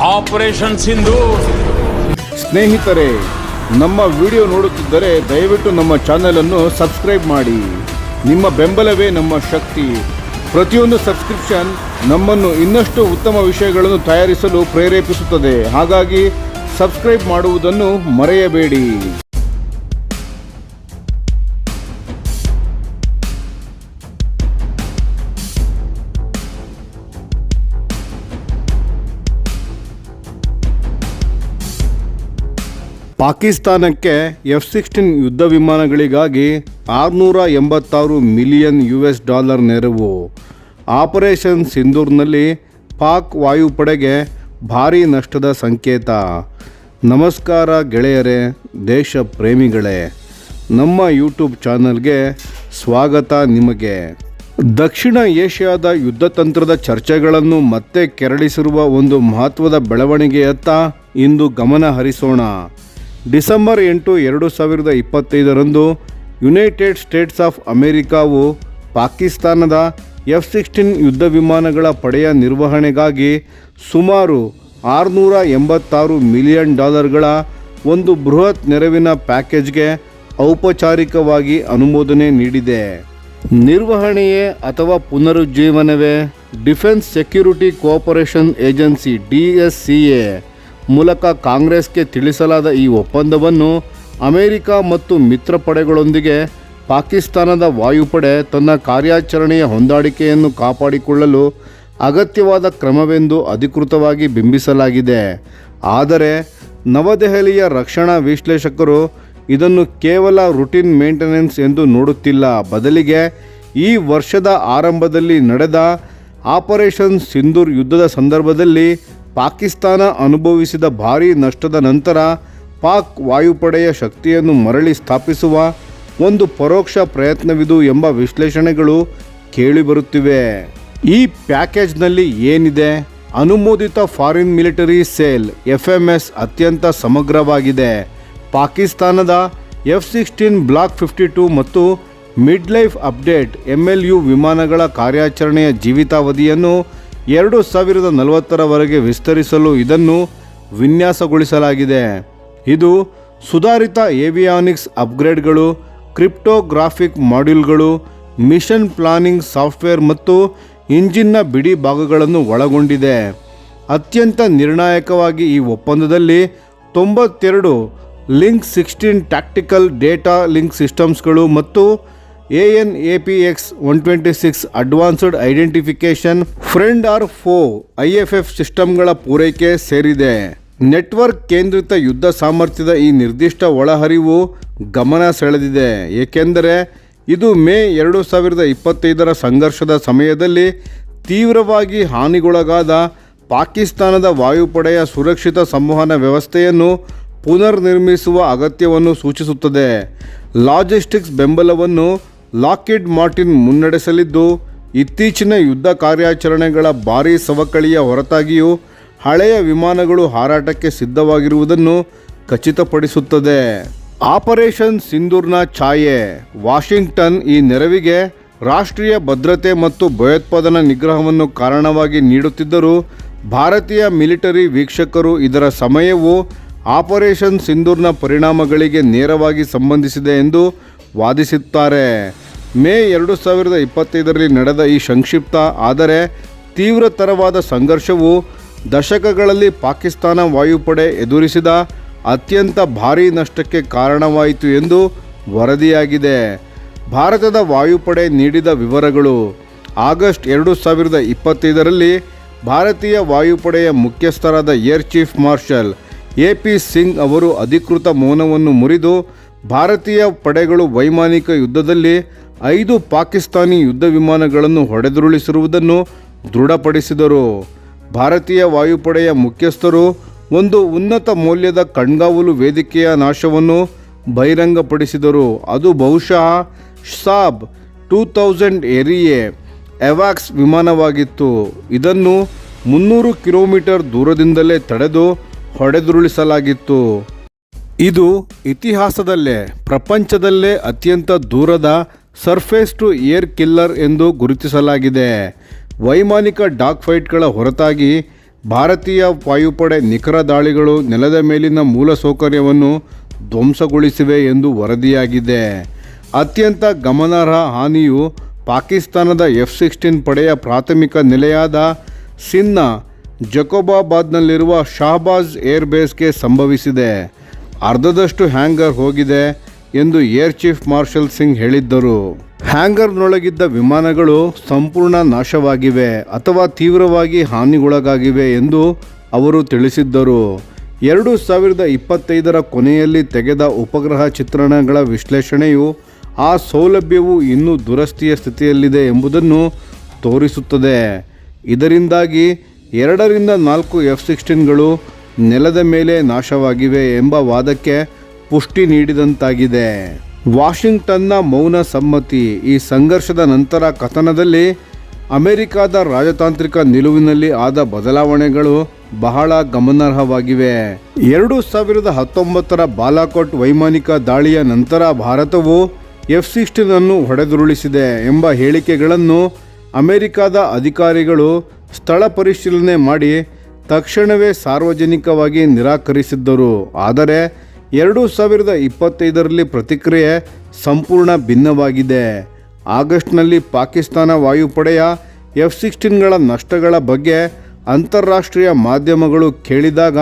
Operation Sindoor. ಸ್ನೇಹಿತರೆ, ನಮ್ಮ video ನೋಡುತ್ತಿದ್ದರೆ ದಯವಿಟ್ಟು ನಮ್ಮ ಚಾನೆಲ್ ಅನ್ನು ಸಬ್ಸ್ಕ್ರೈಬ್ ಮಾಡಿ. ನಿಮ್ಮ ಬೆಂಬಲವೇ ನಮ್ಮ ಶಕ್ತಿ. ಪ್ರತಿಯೊಂದು ಸಬ್ಸ್ಕ್ರಿಪ್ಷನ್ ನಮ್ಮನ್ನು ಇನ್ನಷ್ಟು ಉತ್ತಮ ವಿಷಯಗಳನ್ನು ತಯಾರಿಸಲು ಪ್ರೇರೇಪಿಸುತ್ತದೆ. ಹಾಗಾಗಿ ಸಬ್ಸ್ಕ್ರೈಬ್ ಮಾಡುವುದನ್ನು ಮರೆಯಬೇಡಿ. ಪಾಕಿಸ್ತಾನಕ್ಕೆ F-16 ಯುದ್ಧ ವಿಮಾನಗಳಿಗಾಗಿ $686 ಮಿಲಿಯನ್ ನೆರವು. ಆಪರೇಷನ್ ಸಿಂಧೂರ್ನಲ್ಲಿ ಪಾಕ್ ವಾಯುಪಡೆಗೆ ಭಾರೀ ನಷ್ಟದ ಸಂಕೇತ. ನಮಸ್ಕಾರ ಗೆಳೆಯರೇ, ದೇಶ ಪ್ರೇಮಿಗಳೇ, ನಮ್ಮ ಯೂಟ್ಯೂಬ್ ಚಾನಲ್ಗೆ ಸ್ವಾಗತ. ನಿಮಗೆ ದಕ್ಷಿಣ ಏಷ್ಯಾದ ಯುದ್ಧತಂತ್ರದ ಚರ್ಚೆಗಳನ್ನು ಮತ್ತೆ ಕೆರಳಿಸಿರುವ ಒಂದು ಮಹತ್ವದ ಬೆಳವಣಿಗೆಯತ್ತ ಇಂದು ಗಮನ ಹರಿಸೋಣ. ಡಿಸೆಂಬರ್ 8, 2025ರಂದು ಯುನೈಟೆಡ್ ಸ್ಟೇಟ್ಸ್ ಆಫ್ ಅಮೆರಿಕಾವು ಪಾಕಿಸ್ತಾನದ F-16 ಯುದ್ಧ ವಿಮಾನಗಳ ಪಡೆಯ ನಿರ್ವಹಣೆಗಾಗಿ ಸುಮಾರು $686 ಮಿಲಿಯನ್ ಒಂದು ಬೃಹತ್ ನೆರವಿನ ಪ್ಯಾಕೇಜ್ಗೆ ಔಪಚಾರಿಕವಾಗಿ ಅನುಮೋದನೆ ನೀಡಿದೆ. ನಿರ್ವಹಣೆಯೇ ಅಥವಾ ಪುನರುಜ್ಜೀವನವೇ? Defence security cooperation agency DSCA ಮೂಲಕ ಕಾಂಗ್ರೆಸ್ಗೆ ತಿಳಿಸಲಾದ ಈ ಒಪ್ಪಂದವನ್ನು ಅಮೆರಿಕ ಮತ್ತು ಮಿತ್ರ ಪಡೆಗಳೊಂದಿಗೆ ಪಾಕಿಸ್ತಾನದ ವಾಯುಪಡೆ ತನ್ನ ಕಾರ್ಯಾಚರಣೆಯ ಹೊಂದಾಣಿಕೆಯನ್ನು ಕಾಪಾಡಿಕೊಳ್ಳಲು ಅಗತ್ಯವಾದ ಕ್ರಮವೆಂದು ಅಧಿಕೃತವಾಗಿ ಬಿಂಬಿಸಲಾಗಿದೆ. ಆದರೆ ನವದೆಹಲಿಯ ರಕ್ಷಣಾ ವಿಶ್ಲೇಷಕರು ಇದನ್ನು ಕೇವಲ ರುಟೀನ್ ಮೇಂಟೆನೆನ್ಸ್ ಎಂದು ನೋಡುತ್ತಿಲ್ಲ. ಬದಲಿಗೆ ಈ ವರ್ಷದ ಆರಂಭದಲ್ಲಿ ನಡೆದ ಆಪರೇಷನ್ ಸಿಂಧೂರ್ ಯುದ್ಧದ ಸಂದರ್ಭದಲ್ಲಿ ಪಾಕಿಸ್ತಾನ ಅನುಭವಿಸಿದ ಭಾರೀ ನಷ್ಟದ ನಂತರ ಪಾಕ್ ವಾಯುಪಡೆಯ ಶಕ್ತಿಯನ್ನು ಮರಳಿ ಸ್ಥಾಪಿಸುವ ಒಂದು ಪರೋಕ್ಷ ಪ್ರಯತ್ನವಿದು ಎಂಬ ವಿಶ್ಲೇಷಣೆಗಳು ಕೇಳಿಬರುತ್ತಿವೆ. ಈ ಪ್ಯಾಕೇಜ್ನಲ್ಲಿ ಏನಿದೆ? ಅನುಮೋದಿತ ಫಾರಿನ್ ಮಿಲಿಟರಿ ಸೇಲ್ FMS ಅತ್ಯಂತ ಸಮಗ್ರವಾಗಿದೆ. ಪಾಕಿಸ್ತಾನದ F-16 ಬ್ಲಾಕ್ 52 ಮತ್ತು ಮಿಡ್ ಲೈಫ್ ಅಪ್ಡೇಟ್ MLU ವಿಮಾನಗಳ ಕಾರ್ಯಾಚರಣೆಯ ಜೀವಿತಾವಧಿಯನ್ನು 2040ರವರೆಗೆ ವಿಸ್ತರಿಸಲು ಇದನ್ನು ವಿನ್ಯಾಸಗೊಳಿಸಲಾಗಿದೆ. ಇದು ಸುಧಾರಿತ ಏವಿಯಾನಿಕ್ಸ್ ಅಪ್ಗ್ರೇಡ್ಗಳು, ಕ್ರಿಪ್ಟೋಗ್ರಾಫಿಕ್ ಮಾಡ್ಯೂಲ್ಗಳು, ಮಿಷನ್ ಪ್ಲಾನಿಂಗ್ ಸಾಫ್ಟ್ವೇರ್ ಮತ್ತು ಇಂಜಿನ್ನ ಬಿಡಿ ಭಾಗಗಳನ್ನು ಒಳಗೊಂಡಿದೆ. ಅತ್ಯಂತ ನಿರ್ಣಾಯಕವಾಗಿ ಈ ಒಪ್ಪಂದದಲ್ಲಿ 92 ಲಿಂಕ್ 16 ಟ್ಯಾಕ್ಟಿಕಲ್ ಡೇಟಾ ಲಿಂಕ್ ಸಿಸ್ಟಮ್ಸ್ಗಳು ಮತ್ತು AN/APX-126 advanced identification friend or foe IFF ಸಿಸ್ಟಮ್ಗಳ ಪೂರೈಕೆ ಸೇರಿದೆ. ನೆಟ್ವರ್ಕ್ ಕೇಂದ್ರಿತ ಯುದ್ಧ ಸಾಮರ್ಥ್ಯದ ಈ ನಿರ್ದಿಷ್ಟ ಒಳಹರಿವು ಗಮನ ಸೆಳೆದಿದೆ, ಏಕೆಂದರೆ ಇದು ಮೇ 2025ರ ಸಂಘರ್ಷದ ಸಮಯದಲ್ಲಿ ತೀವ್ರವಾಗಿ ಹಾನಿಗೊಳಗಾದ ಪಾಕಿಸ್ತಾನದ ವಾಯುಪಡೆಯ ಸುರಕ್ಷಿತ ಸಂವಹನ ವ್ಯವಸ್ಥೆಯನ್ನು ಪುನರ್ನಿರ್ಮಿಸುವ ಅಗತ್ಯವನ್ನು ಸೂಚಿಸುತ್ತದೆ. ಲಾಜಿಸ್ಟಿಕ್ಸ್ ಬೆಂಬಲವನ್ನು ಲಾಕ್ಹೀಡ್ ಮಾರ್ಟಿನ್ ಮುನ್ನಡೆಸಲಿದ್ದು, ಇತ್ತೀಚಿನ ಯುದ್ಧ ಕಾರ್ಯಾಚರಣೆಗಳ ಭಾರೀ ಸವಕಳಿಯ ಹೊರತಾಗಿಯೂ ಹಳೆಯ ವಿಮಾನಗಳು ಹಾರಾಟಕ್ಕೆ ಸಿದ್ಧವಾಗಿರುವುದನ್ನು ಖಚಿತಪಡಿಸುತ್ತದೆ. ಆಪರೇಷನ್ ಸಿಂಧೂರ್ನ ಛಾಯೆ. ವಾಷಿಂಗ್ಟನ್ ಈ ನೆರವಿಗೆ ರಾಷ್ಟ್ರೀಯ ಭದ್ರತೆ ಮತ್ತು ಭಯೋತ್ಪಾದನಾ ನಿಗ್ರಹವನ್ನು ಕಾರಣವಾಗಿ ನೀಡುತ್ತಿದ್ದರೂ ಭಾರತೀಯ ಮಿಲಿಟರಿ ವೀಕ್ಷಕರು ಇದರ ಸಮಯವು ಆಪರೇಷನ್ ಸಿಂಧೂರ್ನ ಪರಿಣಾಮಗಳಿಗೆ ನೇರವಾಗಿ ಸಂಬಂಧಿಸಿದೆ ಎಂದು ವಾದಿಸುತ್ತಾರೆ. ಮೇ 2025ರಲ್ಲಿ ನಡೆದ ಈ ಸಂಕ್ಷಿಪ್ತ ಆದರೆ ತೀವ್ರತರವಾದ ಸಂಘರ್ಷವು ದಶಕಗಳಲ್ಲಿ ಪಾಕಿಸ್ತಾನ ವಾಯುಪಡೆ ಎದುರಿಸಿದ ಅತ್ಯಂತ ಭಾರೀ ನಷ್ಟಕ್ಕೆ ಕಾರಣವಾಯಿತು ಎಂದು ವರದಿಯಾಗಿದೆ. ಭಾರತದ ವಾಯುಪಡೆ ನೀಡಿದ ವಿವರಗಳು. ಆಗಸ್ಟ್ 2025ರಲ್ಲಿ ಭಾರತೀಯ ವಾಯುಪಡೆಯ ಮುಖ್ಯಸ್ಥರಾದ air chief marshal AP Singh ಅವರು ಅಧಿಕೃತ ಮೌನವನ್ನು ಮುರಿದು ಭಾರತೀಯ ಪಡೆಗಳು ವೈಮಾನಿಕ ಯುದ್ಧದಲ್ಲಿ 5 ಪಾಕಿಸ್ತಾನಿ ಯುದ್ಧ ವಿಮಾನಗಳನ್ನು ಹೊಡೆದುರುಳಿಸಿರುವುದನ್ನು ದೃಢಪಡಿಸಿದರು. ಭಾರತೀಯ ವಾಯುಪಡೆಯ ಮುಖ್ಯಸ್ಥರು ಒಂದು ಉನ್ನತ ಮೌಲ್ಯದ ಕಣ್ಗಾವಲು ವೇದಿಕೆಯ ನಾಶವನ್ನು ಬಹಿರಂಗಪಡಿಸಿದರು. ಅದು ಬಹುಶಃ ಸಾಬ್ 2000 ಎರಿಯೆ ಎವಾಕ್ಸ್ ವಿಮಾನವಾಗಿತ್ತು. ಇದನ್ನು 300 ಕಿಲೋಮೀಟರ್ ದೂರದಿಂದಲೇ ತಡೆದು ಹೊಡೆದುರುಳಿಸಲಾಗಿತ್ತು. ಇದು ಇತಿಹಾಸದಲ್ಲೇ ಪ್ರಪಂಚದಲ್ಲೇ ಅತ್ಯಂತ ದೂರದ ಸರ್ಫೇಸ್ ಟು ಏರ್ ಕಿಲ್ಲರ್ ಎಂದು ಗುರುತಿಸಲಾಗಿದೆ. ವೈಮಾನಿಕ ಡಾಗ್ ಫೈಟ್ಗಳ ಹೊರತಾಗಿ ಭಾರತೀಯ ವಾಯುಪಡೆ ನಿಖರ ದಾಳಿಗಳು ನೆಲದ ಮೇಲಿನ ಮೂಲಸೌಕರ್ಯವನ್ನು ಧ್ವಂಸಗೊಳಿಸಿವೆ ಎಂದು ವರದಿಯಾಗಿದೆ. ಅತ್ಯಂತ ಗಮನಾರ್ಹ ಹಾನಿಯು ಪಾಕಿಸ್ತಾನದ F-16 ಪಡೆಯ ಪ್ರಾಥಮಿಕ ನೆಲೆಯಾದ ಸಿಂಧ್ನ ಜಕೋಬಾಬಾದ್ನಲ್ಲಿರುವ ಶಹಬಾಜ್ ಏರ್ಬೇಸ್ಗೆ ಸಂಭವಿಸಿದೆ. ಅರ್ಧದಷ್ಟು ಹ್ಯಾಂಗರ್ ಹೋಗಿದೆ ಎಂದು ಏರ್ ಚೀಫ್ ಮಾರ್ಷಲ್ ಸಿಂಗ್ ಹೇಳಿದ್ದರು. ಹ್ಯಾಂಗರ್ನೊಳಗಿದ್ದ ವಿಮಾನಗಳು ಸಂಪೂರ್ಣ ನಾಶವಾಗಿವೆ ಅಥವಾ ತೀವ್ರವಾಗಿ ಹಾನಿಗೊಳಗಾಗಿವೆ ಎಂದು ಅವರು ತಿಳಿಸಿದ್ದರು. 2025ರ ಕೊನೆಯಲ್ಲಿ ತೆಗೆದ ಉಪಗ್ರಹ ಚಿತ್ರಣಗಳ ವಿಶ್ಲೇಷಣೆಯು ಆ ಸೌಲಭ್ಯವು ಇನ್ನೂ ದುರಸ್ತಿಯ ಸ್ಥಿತಿಯಲ್ಲಿದೆ ಎಂಬುದನ್ನು ತೋರಿಸುತ್ತದೆ. ಇದರಿಂದಾಗಿ 2ರಿಂದ 4 F-16ಗಳು ನೆಲದ ಮೇಲೆ ನಾಶವಾಗಿವೆ ಎಂಬ ವಾದಕ್ಕೆ ಪುಷ್ಟಿ ನೀಡಿದಂತಾಗಿದೆ. ವಾಷಿಂಗ್ಟನ್ನ ಮೌನ ಸಮ್ಮತಿ. ಈ ಸಂಘರ್ಷದ ನಂತರ ಕಥನದಲ್ಲಿ ಅಮೆರಿಕದ ರಾಜತಾಂತ್ರಿಕ ನಿಲುವಿನಲ್ಲಿ ಆದ ಬದಲಾವಣೆಗಳು ಬಹಳ ಗಮನಾರ್ಹವಾಗಿವೆ. 2019ರ ಬಾಲಾಕೋಟ್ ವೈಮಾನಿಕ ದಾಳಿಯ ನಂತರ ಭಾರತವು F-16 ಅನ್ನು ಹೊಡೆದುರುಳಿಸಿದೆ ಎಂಬ ಹೇಳಿಕೆಗಳನ್ನು ಅಮೆರಿಕದ ಅಧಿಕಾರಿಗಳು ಸ್ಥಳ ಪರಿಶೀಲನೆ ಮಾಡಿ ತಕ್ಷಣವೇ ಸಾರ್ವಜನಿಕವಾಗಿ ನಿರಾಕರಿಸಿದ್ದರು. ಆದರೆ 2025ರಲ್ಲಿ ಪ್ರತಿಕ್ರಿಯೆ ಸಂಪೂರ್ಣ ಭಿನ್ನವಾಗಿದೆ. ಆಗಸ್ಟ್ನಲ್ಲಿ ಪಾಕಿಸ್ತಾನ ವಾಯುಪಡೆಯ F-16ಗಳ ನಷ್ಟಗಳ ಬಗ್ಗೆ ಅಂತಾರಾಷ್ಟ್ರೀಯ ಮಾಧ್ಯಮಗಳು ಕೇಳಿದಾಗ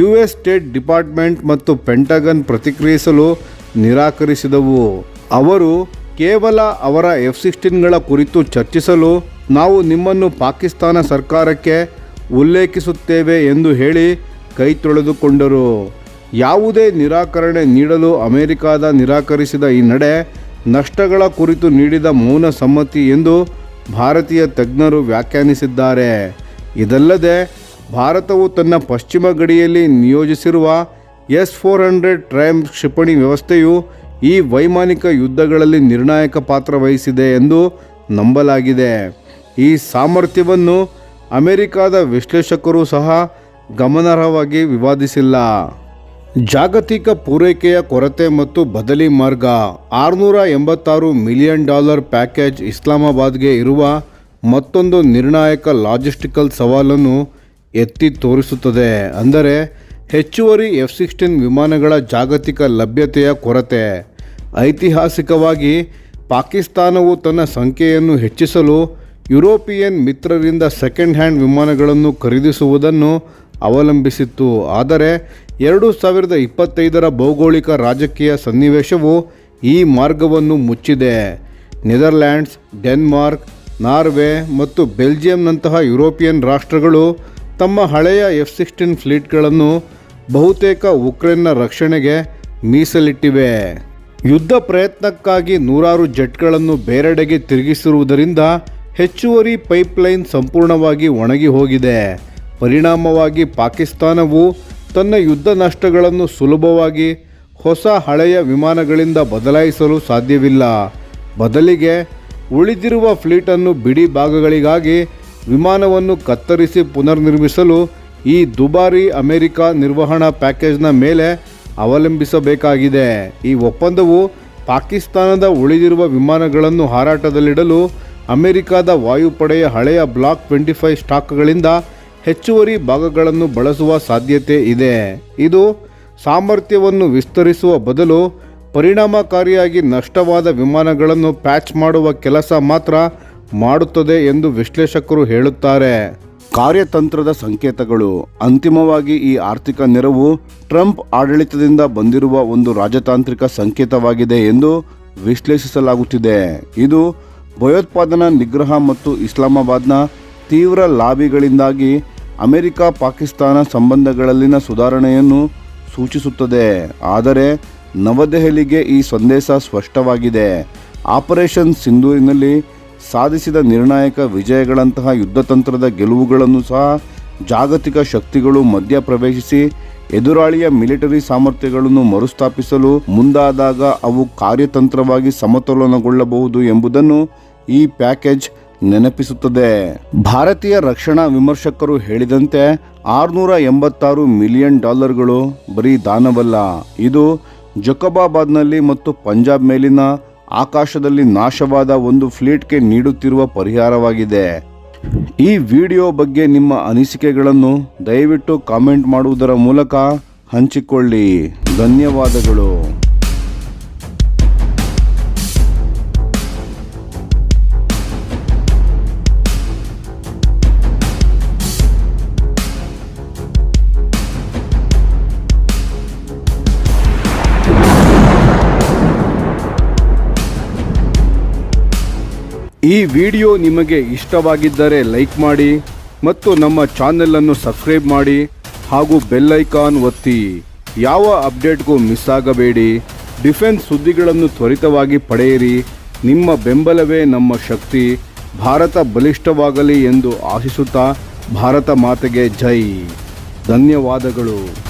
US ಸ್ಟೇಟ್ ಡಿಪಾರ್ಟ್ಮೆಂಟ್ ಮತ್ತು ಪೆಂಟಗನ್ ಪ್ರತಿಕ್ರಿಯಿಸಲು ನಿರಾಕರಿಸಿದವು. ಅವರು ಕೇವಲ ಅವರ F-16ಗಳ ಕುರಿತು ಚರ್ಚಿಸಲು ನಾವು ನಿಮ್ಮನ್ನು ಪಾಕಿಸ್ತಾನ ಸರ್ಕಾರಕ್ಕೆ ಉಲ್ಲೇಖಿಸುತ್ತೇವೆ ಎಂದು ಹೇಳಿ ಕೈ ತೊಳೆದುಕೊಂಡರು. ಯಾವುದೇ ನಿರಾಕರಣೆ ನೀಡಲು ಅಮೆರಿಕದ ನಿರಾಕರಿಸಿದ ಈ ನಡೆ ನಷ್ಟಗಳ ಕುರಿತು ನೀಡಿದ ಮೌನ ಸಮ್ಮತಿ ಎಂದು ಭಾರತೀಯ ತಜ್ಞರು ವ್ಯಾಖ್ಯಾನಿಸಿದ್ದಾರೆ. ಇದಲ್ಲದೆ ಭಾರತವು ತನ್ನ ಪಶ್ಚಿಮ ಗಡಿಯಲ್ಲಿ ನಿಯೋಜಿಸಿರುವ S-400 ಟ್ರಯಂಫ್ ಕ್ಷಿಪಣಿ ವ್ಯವಸ್ಥೆಯು ಈ ವೈಮಾನಿಕ ಯುದ್ಧಗಳಲ್ಲಿ ನಿರ್ಣಾಯಕ ಪಾತ್ರ ವಹಿಸಿದೆ ಎಂದು ನಂಬಲಾಗಿದೆ. ಈ ಸಾಮರ್ಥ್ಯವನ್ನು ಅಮೆರಿಕದ ವಿಶ್ಲೇಷಕರು ಸಹ ಗಮನಾರ್ಹವಾಗಿ ವಿವಾದಿಸಿಲ್ಲ. ಜಾಗತಿಕ ಪೂರೈಕೆಯ ಕೊರತೆ ಮತ್ತು ಬದಲಿ ಮಾರ್ಗ. $686 ಮಿಲಿಯನ್ ಪ್ಯಾಕೇಜ್ ಇಸ್ಲಾಮಾಬಾದ್ಗೆ ಇರುವ ಮತ್ತೊಂದು ನಿರ್ಣಾಯಕ ಲಾಜಿಸ್ಟಿಕಲ್ ಸವಾಲನ್ನು ಎತ್ತಿ ತೋರಿಸುತ್ತದೆ. ಅಂದರೆ ಹೆಚ್ಚುವರಿ F-16 ವಿಮಾನಗಳ ಜಾಗತಿಕ ಲಭ್ಯತೆಯ ಕೊರತೆ. ಐತಿಹಾಸಿಕವಾಗಿ ಪಾಕಿಸ್ತಾನವು ತನ್ನ ಸಂಖ್ಯೆಯನ್ನು ಹೆಚ್ಚಿಸಲು ಯುರೋಪಿಯನ್ ಮಿತ್ರರಿಂದ ಸೆಕೆಂಡ್ ಹ್ಯಾಂಡ್ ವಿಮಾನಗಳನ್ನು ಖರೀದಿಸುವುದನ್ನು ಅವಲಂಬಿಸಿತ್ತು. ಆದರೆ 2025ರ ಭೌಗೋಳಿಕ ರಾಜಕೀಯ ಸನ್ನಿವೇಶವು ಈ ಮಾರ್ಗವನ್ನು ಮುಚ್ಚಿದೆ. ನೆದರ್ಲ್ಯಾಂಡ್ಸ್, ಡೆನ್ಮಾರ್ಕ್, ನಾರ್ವೆ ಮತ್ತು ಬೆಲ್ಜಿಯಂನಂತಹ ಯುರೋಪಿಯನ್ ರಾಷ್ಟ್ರಗಳು ತಮ್ಮ ಹಳೆಯ F-16 ಫ್ಲೀಟ್ಗಳನ್ನು ಬಹುತೇಕ ಉಕ್ರೇನ್ನ ರಕ್ಷಣೆಗೆ ಮೀಸಲಿಟ್ಟಿವೆ. ಯುದ್ಧ ಪ್ರಯತ್ನಕ್ಕಾಗಿ ನೂರಾರು ಜೆಟ್ಗಳನ್ನು ಬೇರೆಡೆಗೆ ತಿರುಗಿಸಿರುವುದರಿಂದ ಹೆಚ್ಚುವರಿ ಪೈಪ್ಲೈನ್ ಸಂಪೂರ್ಣವಾಗಿ ಒಣಗಿ ಹೋಗಿದೆ. ಪರಿಣಾಮವಾಗಿ ಪಾಕಿಸ್ತಾನವು ತನ್ನ ಯುದ್ಧ ನಷ್ಟಗಳನ್ನು ಸುಲಭವಾಗಿ ಹೊಸ ಹಳೆಯ ವಿಮಾನಗಳಿಂದ ಬದಲಾಯಿಸಲು ಸಾಧ್ಯವಿಲ್ಲ. ಬದಲಿಗೆ ಉಳಿದಿರುವ ಫ್ಲೀಟನ್ನು ಬಿಡಿ ಭಾಗಗಳಿಗಾಗಿ ವಿಮಾನವನ್ನು ಕತ್ತರಿಸಿ ಪುನರ್ನಿರ್ಮಿಸಲು ಈ ದುಬಾರಿ ಅಮೆರಿಕ ನಿರ್ವಹಣಾ ಪ್ಯಾಕೇಜ್ನ ಮೇಲೆ ಅವಲಂಬಿಸಬೇಕಾಗಿದೆ. ಈ ಒಪ್ಪಂದವು ಪಾಕಿಸ್ತಾನದ ಉಳಿದಿರುವ ವಿಮಾನಗಳನ್ನು ಹಾರಾಟದಲ್ಲಿಡಲು ಅಮೆರಿಕದ ವಾಯುಪಡೆಯ ಹಳೆಯ ಬ್ಲಾಕ್ 25 ಸ್ಟಾಕ್ಗಳಿಂದ ಹೆಚ್ಚುವರಿ ಭಾಗಗಳನ್ನು ಬಳಸುವ ಸಾಧ್ಯತೆ ಇದೆ. ಇದು ಸಾಮರ್ಥ್ಯವನ್ನು ವಿಸ್ತರಿಸುವ ಬದಲು ಪರಿಣಾಮಕಾರಿಯಾಗಿ ನಷ್ಟವಾದ ವಿಮಾನಗಳನ್ನು ಪ್ಯಾಚ್ ಮಾಡುವ ಕೆಲಸ ಮಾತ್ರ ಮಾಡುತ್ತದೆ ಎಂದು ವಿಶ್ಲೇಷಕರು ಹೇಳುತ್ತಾರೆ. ಕಾರ್ಯತಂತ್ರದ ಸಂಕೇತಗಳು. ಅಂತಿಮವಾಗಿ ಈ ಆರ್ಥಿಕ ನೆರವು ಟ್ರಂಪ್ ಆಡಳಿತದಿಂದ ಬಂದಿರುವ ಒಂದು ರಾಜತಾಂತ್ರಿಕ ಸಂಕೇತವಾಗಿದೆ ಎಂದು ವಿಶ್ಲೇಷಿಸಲಾಗುತ್ತಿದೆ. ಇದು ಭಯೋತ್ಪಾದನಾ ನಿಗ್ರಹ ಮತ್ತು ಇಸ್ಲಾಮಾಬಾದ್ನ ತೀವ್ರ ಲಾಬಿಗಳಿಂದಾಗಿ ಅಮೆರಿಕ-ಪಾಕಿಸ್ತಾನ ಸಂಬಂಧಗಳಲ್ಲಿನ ಸುಧಾರಣೆಯನ್ನು ಸೂಚಿಸುತ್ತದೆ. ಆದರೆ ನವದೆಹಲಿಗೆ ಈ ಸಂದೇಶ ಸ್ಪಷ್ಟವಾಗಿದೆ. ಆಪರೇಷನ್ ಸಿಂಧೂರಿನಲ್ಲಿ ಸಾಧಿಸಿದ ನಿರ್ಣಾಯಕ ವಿಜಯಗಳಂತಹ ಯುದ್ಧತಂತ್ರದ ಗೆಲುವುಗಳನ್ನು ಸಹ ಜಾಗತಿಕ ಶಕ್ತಿಗಳು ಮಧ್ಯಪ್ರವೇಶಿಸಿ ಎದುರಾಳಿಯ ಮಿಲಿಟರಿ ಸಾಮರ್ಥ್ಯಗಳನ್ನು ಮರುಸ್ಥಾಪಿಸಲು ಮುಂದಾದಾಗ ಅವು ಕಾರ್ಯತಂತ್ರವಾಗಿ ಸಮತೋಲನಗೊಳ್ಳಬಹುದು ಎಂಬುದನ್ನು ಈ ಪ್ಯಾಕೇಜ್ ನೆನಪಿಸುತ್ತದೆ. ಭಾರತೀಯ ರಕ್ಷಣಾ ವಿಮರ್ಶಕರು ಹೇಳಿದಂತೆ $686 ಮಿಲಿಯನ್ ಬರೀ ದಾನವಲ್ಲ. ಇದು ಜಕೋಬಾಬಾದ್ನಲ್ಲಿ ಮತ್ತು ಪಂಜಾಬ್ ಮೇಲಿನ ಆಕಾಶದಲ್ಲಿ ನಾಶವಾದ ಒಂದು ಫ್ಲೀಟ್ಗೆ ನೀಡುತ್ತಿರುವ ಪರಿಹಾರವಾಗಿದೆ. ಈ ವಿಡಿಯೋ ಬಗ್ಗೆ ನಿಮ್ಮ ಅನಿಸಿಕೆಗಳನ್ನು ದಯವಿಟ್ಟು ಕಾಮೆಂಟ್ ಮಾಡುವುದರ ಮೂಲಕ ಹಂಚಿಕೊಳ್ಳಿ. ಧನ್ಯವಾದಗಳು. ಈ ವಿಡಿಯೋ ನಿಮಗೆ ಇಷ್ಟವಾಗಿದ್ದರೆ ಲೈಕ್ ಮಾಡಿ ಮತ್ತು ನಮ್ಮ ಚಾನೆಲನ್ನು ಸಬ್ಸ್ಕ್ರೈಬ್ ಮಾಡಿ ಹಾಗೂ ಬೆಲ್ ಐಕಾನ್ ಒತ್ತಿ. ಯಾವ ಅಪ್ಡೇಟ್ಗೂ ಮಿಸ್ ಆಗಬೇಡಿ. ಡಿಫೆನ್ಸ್ ಸುದ್ದಿಗಳನ್ನು ತ್ವರಿತವಾಗಿ ಪಡೆಯಿರಿ. ನಿಮ್ಮ ಬೆಂಬಲವೇ ನಮ್ಮ ಶಕ್ತಿ. ಭಾರತ ಬಲಿಷ್ಠವಾಗಲಿ ಎಂದು ಆಶಿಸುತ್ತಾ ಭಾರತ ಮಾತೆಗೆ ಜೈ. ಧನ್ಯವಾದಗಳು.